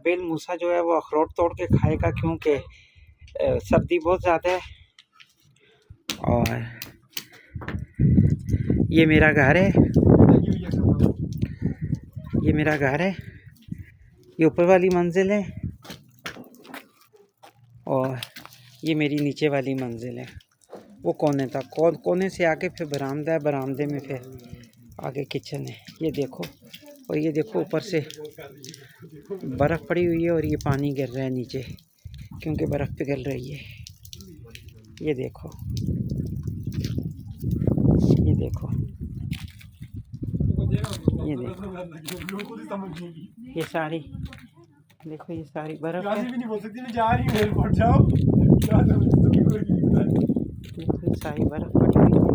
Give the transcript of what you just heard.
Bell मूसा जो है वो अखरोट तोड़ के खाएगा, क्योंकि सर्दी बहुत ज़्यादा है। और ये मेरा घर है, ये मेरा घर है, ये ऊपर वाली मंजिल है और ये मेरी नीचे वाली मंजिल है। वो कोने तक, कोने से आके फिर बरामदा है, बरामदे में फिर आगे किचन है। ये देखो, और ये देखो ऊपर से बर्फ़ पड़ी हुई है और ये पानी गिर रहा है नीचे, क्योंकि बर्फ़ पिघल रही है। ये देखो, ये देखो, ये देखो, ये सारी देखो, ये सारी बर्फ़ है। देखो ये सारी बर्फ़ पड़ी हुई है।